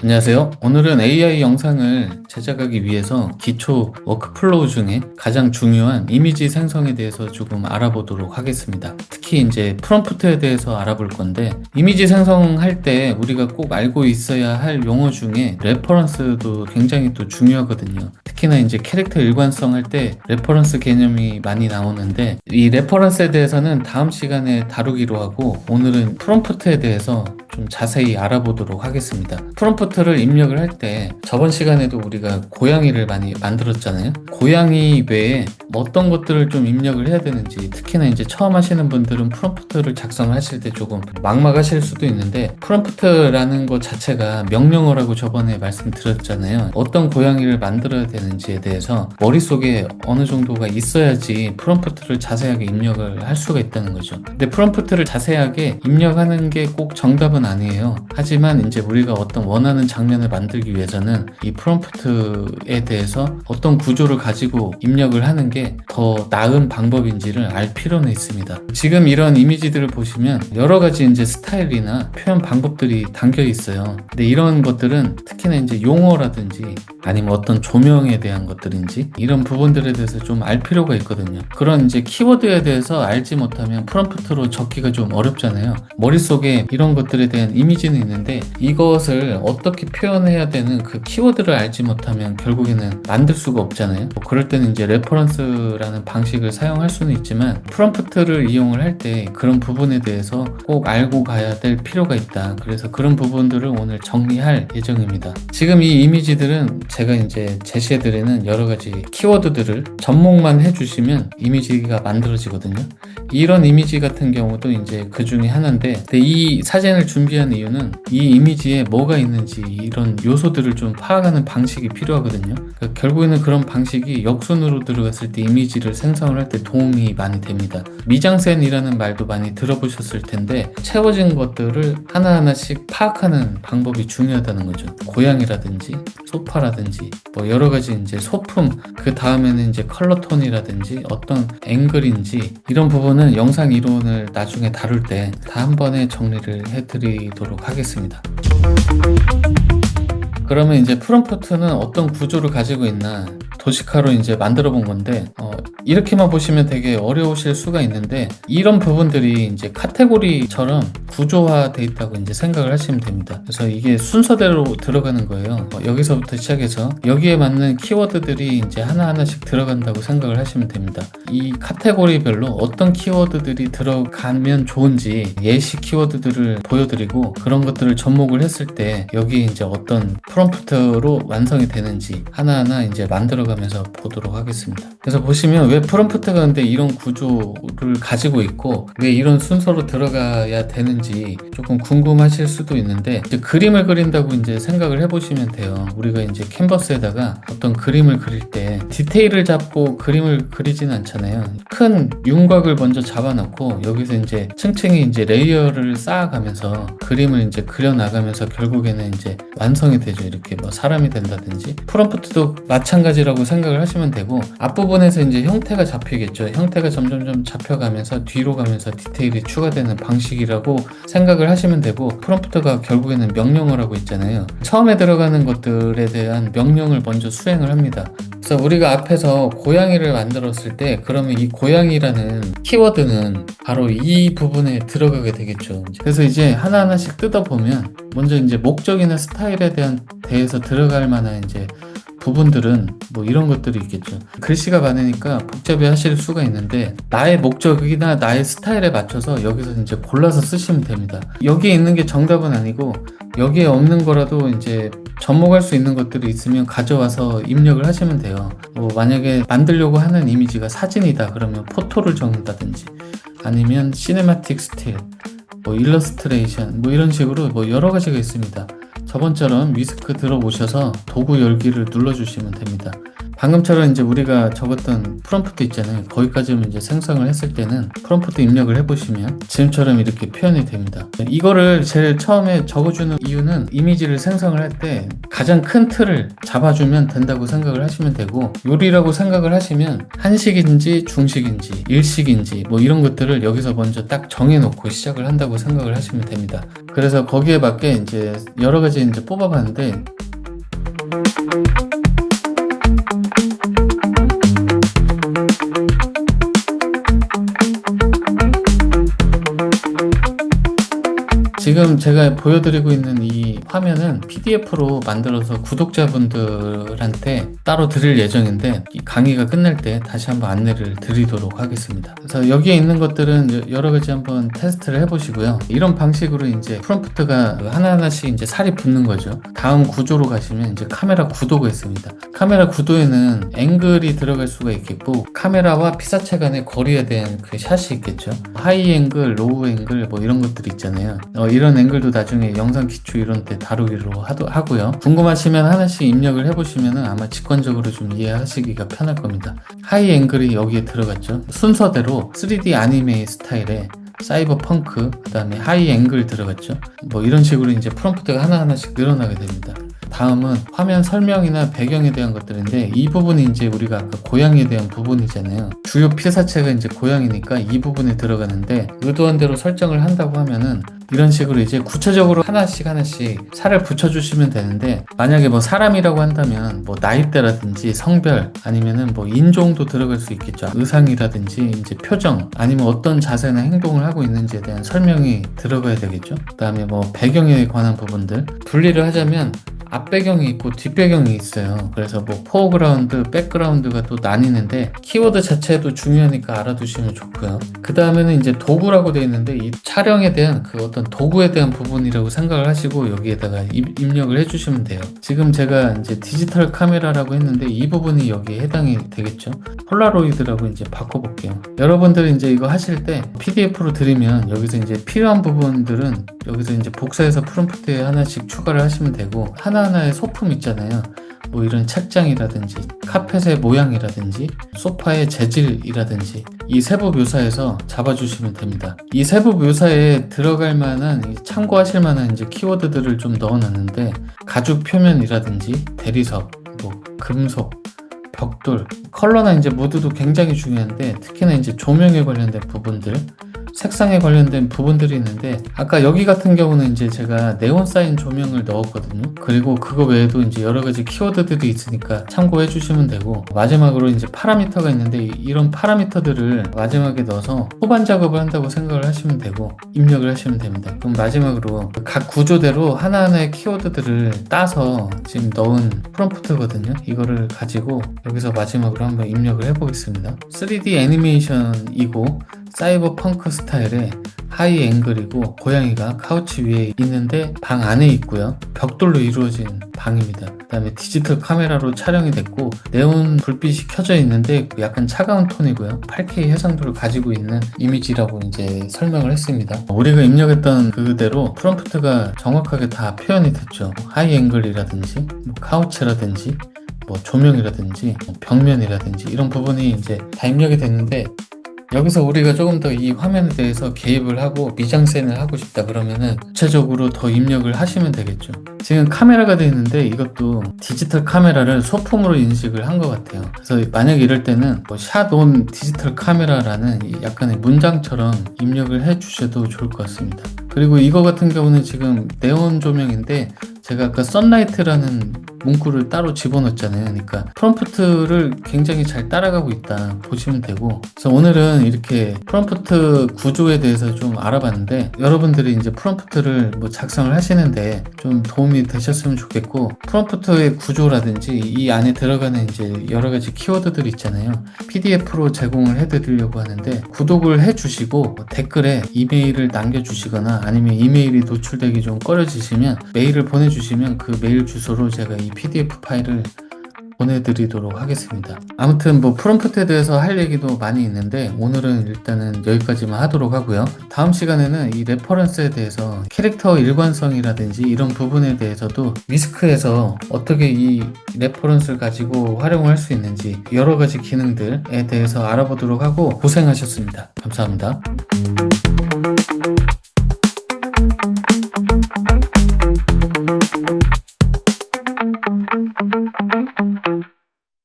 안녕하세요. 오늘은 AI 영상을 제작하기 위해서 기초 워크플로우 중에 가장 중요한 이미지 생성에 대해서 조금 알아보도록 하겠습니다. 특히 이제 프롬프트에 대해서 알아볼 건데, 이미지 생성할 때 우리가 꼭 알고 있어야 할 용어 중에 레퍼런스도 굉장히 또 중요하거든요. 특히나 이제 캐릭터 일관성 할 때 레퍼런스 개념이 많이 나오는데, 이 레퍼런스에 대해서는 다음 시간에 다루기로 하고, 오늘은 프롬프트에 대해서 좀 자세히 알아보도록 하겠습니다. 프롬프트를 입력을 할 때 저번 시간에도 우리가 고양이를 많이 만들었잖아요. 고양이 외에 어떤 것들을 좀 입력을 해야 되는지, 특히나 이제 처음 하시는 분들은 프롬프트를 작성하실 때 조금 막막하실 수도 있는데, 프롬프트라는 것 자체가 명령어라고 저번에 말씀드렸잖아요. 어떤 고양이를 만들어야 되는지에 대해서 머릿속에 어느 정도가 있어야지 프롬프트를 자세하게 입력을 할 수가 있다는 거죠. 근데 프롬프트를 자세하게 입력하는 게 꼭 정답은 아니에요. 하지만 이제 우리가 어떤 원하는 장면을 만들기 위해서는 이 프롬프트에 대해서 어떤 구조를 가지고 입력을 하는 게 더 나은 방법인지를 알 필요는 있습니다. 지금 이런 이미지들을 보시면 여러 가지 이제 스타일이나 표현 방법들이 담겨 있어요. 근데 이런 것들은 특히나 이제 용어라든지 아니면 어떤 조명에 대한 것들인지 이런 부분들에 대해서 좀 알 필요가 있거든요. 그런 이제 키워드에 대해서 알지 못하면 프롬프트로 적기가 좀 어렵잖아요. 머릿속에 이런 것들에 대한 이미지는 있는데 이것을 어떻게 표현해야 되는 그 키워드를 알지 못하면 결국에는 만들 수가 없잖아요. 뭐 그럴 때는 이제 레퍼런스라는 방식을 사용할 수는 있지만, 프롬프트를 이용을 할 때 그런 부분에 대해서 꼭 알고 가야 될 필요가 있다. 그래서 그런 부분들을 오늘 정리할 예정입니다. 지금 이 이미지들은 제가 이제 제시해드리는 여러 가지 키워드들을 접목만 해주시면 이미지가 만들어지거든요. 이런 이미지 같은 경우도 이제 그 중에 하나인데, 근데 이 사진을 준비한 이유는 이 이미지에 뭐가 있는지 이런 요소들을 좀 파악하는 방식이 필요하거든요. 그러니까 결국에는 그런 방식이 역순으로 들어갔을 때 이미지를 생성을 할 때 도움이 많이 됩니다. 미장센이라는 말도 많이 들어보셨을 텐데, 채워진 것들을 하나하나씩 파악하는 방법이 중요하다는 거죠. 고양이라든지 소파라든지 뭐 여러 가지 이제 소품, 그 다음에는 이제 컬러톤이라든지 어떤 앵글인지 이런 부분은 영상 이론을 나중에 다룰 때 다 한 번에 정리를 해드리도록 하겠습니다. 그러면 이제 프롬프트는 어떤 구조를 가지고 있나 도식화로 이제 만들어 본 건데, 이렇게만 보시면 되게 어려우실 수가 있는데, 이런 부분들이 이제 카테고리처럼 구조화돼 있다고 이제 생각을 하시면 됩니다. 그래서 이게 순서대로 들어가는 거예요. 여기서부터 시작해서 여기에 맞는 키워드들이 이제 하나하나씩 들어간다고 생각을 하시면 됩니다. 이 카테고리별로 어떤 키워드들이 들어가면 좋은지 예시 키워드들을 보여드리고, 그런 것들을 접목을 했을 때 여기 이제 어떤 프롬프트로 완성이 되는지 하나하나 이제 만들어가면서 보도록 하겠습니다. 그래서 보시면 왜 프롬프트가 근데 이런 구조를 가지고 있고 왜 이런 순서로 들어가야 되는지 조금 궁금하실 수도 있는데, 이제 그림을 그린다고 이제 생각을 해보시면 돼요. 우리가 이제 캔버스에다가 어떤 그림을 그릴 때 디테일을 잡고 그림을 그리지는 않잖아요. 큰 윤곽을 먼저 잡아놓고 여기서 이제 층층이 이제 레이어를 쌓아가면서 그림을 이제 그려나가면서 결국에는 이제 완성이 되죠. 이렇게 뭐 사람이 된다든지. 프롬프트도 마찬가지라고 생각을 하시면 되고, 앞부분에서 이제 형태가 잡히겠죠. 형태가 점점점 잡혀가면서 뒤로 가면서 디테일이 추가되는 방식이라고 생각을 하시면 되고, 프롬프트가 결국에는 명령어라고 있잖아요. 처음에 들어가는 것들에 대한 명령을 먼저 수행을 합니다. 그래서 우리가 앞에서 고양이를 만들었을 때, 그러면 이 고양이라는 키워드는 바로 이 부분에 들어가게 되겠죠. 그래서 이제 하나하나씩 뜯어보면 먼저 이제 목적이나 스타일에 대해서 들어갈 만한 이제 부분들은 뭐 이런 것들이 있겠죠. 글씨가 많으니까 복잡해 하실 수가 있는데, 나의 목적이나 나의 스타일에 맞춰서 여기서 이제 골라서 쓰시면 됩니다. 여기에 있는 게 정답은 아니고 여기에 없는 거라도 이제 접목할 수 있는 것들이 있으면 가져와서 입력을 하시면 돼요. 뭐 만약에 만들려고 하는 이미지가 사진이다 그러면 포토를 적는다든지, 아니면 시네마틱 스틸, 뭐 일러스트레이션, 뭐 이런 식으로 뭐 여러 가지가 있습니다. 저번처럼 위스크 들어오셔서 도구 열기를 눌러주시면 됩니다. 방금처럼 이제 우리가 적었던 프롬프트 있잖아요. 거기까지만 이제 생성을 했을 때는 프롬프트 입력을 해보시면 지금처럼 이렇게 표현이 됩니다. 이거를 제일 처음에 적어주는 이유는 이미지를 생성을 할 때 가장 큰 틀을 잡아주면 된다고 생각을 하시면 되고, 요리라고 생각을 하시면 한식인지 중식인지 일식인지 뭐 이런 것들을 여기서 먼저 딱 정해놓고 시작을 한다고 생각을 하시면 됩니다. 그래서 거기에 맞게 이제 여러 가지 이제 뽑아봤는데, 지금 제가 보여드리고 있는 이 화면은 PDF로 만들어서 구독자분들한테 따로 드릴 예정인데, 이 강의가 끝날 때 다시 한번 안내를 드리도록 하겠습니다. 그래서 여기에 있는 것들은 여러 가지 한번 테스트를 해보시고요. 이런 방식으로 이제 프롬프트가 하나하나씩 이제 살이 붙는 거죠. 다음 구조로 가시면 이제 카메라 구도가 있습니다. 카메라 구도에는 앵글이 들어갈 수가 있겠고, 카메라와 피사체 간의 거리에 대한 그 샷이 있겠죠. 하이 앵글, 로우 앵글 뭐 이런 것들이 있잖아요. 이런 앵글도 나중에 영상 기초 이런 때 다루기로 하고요. 궁금하시면 하나씩 입력을 해보시면 아마 직관적으로 좀 이해하시기가 편할 겁니다. 하이 앵글이 여기에 들어갔죠. 순서대로 3D 아니메 스타일의 사이버 펑크, 그 다음에 하이 앵글 들어갔죠. 뭐 이런 식으로 이제 프롬프트가 하나하나씩 늘어나게 됩니다. 다음은 화면 설명이나 배경에 대한 것들인데, 이 부분이 이제 우리가 아까 고양이에 대한 부분이잖아요. 주요 피사체가 이제 고양이니까 이 부분에 들어가는데, 의도한 대로 설정을 한다고 하면은 이런 식으로 이제 구체적으로 하나씩 살을 붙여주시면 되는데, 만약에 뭐 사람이라고 한다면 뭐 나이대라든지 성별 아니면은 뭐 인종도 들어갈 수 있겠죠. 의상이라든지 이제 표정 아니면 어떤 자세나 행동을 하고 있는지에 대한 설명이 들어가야 되겠죠. 그 다음에 뭐 배경에 관한 부분들 분리를 하자면 앞배경이 있고 뒷배경이 있어요. 그래서 뭐 포어그라운드, 백그라운드가 또 나뉘는데, 키워드 자체도 중요하니까 알아두시면 좋고요. 그 다음에는 이제 도구라고 되어 있는데, 이 촬영에 대한 그 어떤 도구에 대한 부분이라고 생각을 하시고 여기에다가 입력을 해주시면 돼요. 지금 제가 이제 디지털 카메라라고 했는데 이 부분이 여기에 해당이 되겠죠. 폴라로이드라고 이제 바꿔볼게요. 여러분들이 이제 이거 하실 때 PDF로 드리면 여기서 이제 필요한 부분들은 여기서 이제 복사해서 프롬프트에 하나씩 추가를 하시면 되고, 하나하나의 소품 있잖아요. 뭐 이런 책장이라든지 카펫의 모양이라든지 소파의 재질이라든지 이 세부 묘사에서 잡아주시면 됩니다. 이 세부 묘사에 들어갈 만한, 참고하실 만한 이제 키워드들을 좀 넣어놨는데, 가죽 표면이라든지 대리석, 뭐 금속, 벽돌, 컬러나 이제 무드도 굉장히 중요한데, 특히나 이제 조명에 관련된 부분들, 색상에 관련된 부분들이 있는데, 아까 여기 같은 경우는 이제 제가 네온 사인 조명을 넣었거든요. 그리고 그거 외에도 이제 여러 가지 키워드들이 있으니까 참고해 주시면 되고, 마지막으로 이제 파라미터가 있는데, 이런 파라미터들을 마지막에 넣어서 후반 작업을 한다고 생각을 하시면 되고 입력을 하시면 됩니다. 그럼 마지막으로 각 구조대로 하나하나의 키워드들을 따서 지금 넣은 프롬프트거든요. 이거를 가지고 여기서 마지막으로 한번 입력을 해보겠습니다. 3D 애니메이션이고 사이버 펑크 스타일의 하이 앵글이고, 고양이가 카우치 위에 있는데 방 안에 있고요. 벽돌로 이루어진 방입니다. 그 다음에 디지털 카메라로 촬영이 됐고, 네온 불빛이 켜져 있는데 약간 차가운 톤이고요. 8K 해상도를 가지고 있는 이미지라고 이제 설명을 했습니다. 우리가 입력했던 그대로 프롬프트가 정확하게 다 표현이 됐죠. 하이 앵글이라든지 뭐 카우치라든지 뭐 조명이라든지 벽면이라든지 이런 부분이 이제 다 입력이 됐는데, 여기서 우리가 조금 더 이 화면에 대해서 개입을 하고 미장센을 하고 싶다 그러면은 구체적으로 더 입력을 하시면 되겠죠. 지금 카메라가 되어 있는데 이것도 디지털 카메라를 소품으로 인식을 한 것 같아요. 그래서 만약에 이럴 때는 뭐 샷온 디지털 카메라라는 약간의 문장처럼 입력을 해 주셔도 좋을 것 같습니다. 그리고 이거 같은 경우는 지금 네온 조명인데, 제가 아까 썬라이트라는 문구를 따로 집어넣었잖아요. 그러니까 프롬프트를 굉장히 잘 따라가고 있다 보시면 되고, 그래서 오늘은 이렇게 프롬프트 구조에 대해서 좀 알아봤는데, 여러분들이 이제 프롬프트를 뭐 작성을 하시는데 좀 도움이 되셨으면 좋겠고, 프롬프트의 구조라든지 이 안에 들어가는 이제 여러 가지 키워드들이 있잖아요. PDF로 제공을 해드리려고 하는데, 구독을 해주시고 댓글에 이메일을 남겨주시거나 아니면 이메일이 노출되기 좀 꺼려지시면 메일을 보내주시면 그 메일 주소로 제가 이 PDF 파일을 보내드리도록 하겠습니다. 아무튼 뭐 프롬프트에 대해서 할 얘기도 많이 있는데 오늘은 일단은 여기까지만 하도록 하고요. 다음 시간에는 이 레퍼런스에 대해서 캐릭터 일관성이라든지 이런 부분에 대해서도 위스크에서 어떻게 이 레퍼런스를 가지고 활용을 할 수 있는지 여러 가지 기능들에 대해서 알아보도록 하고, 고생하셨습니다. 감사합니다.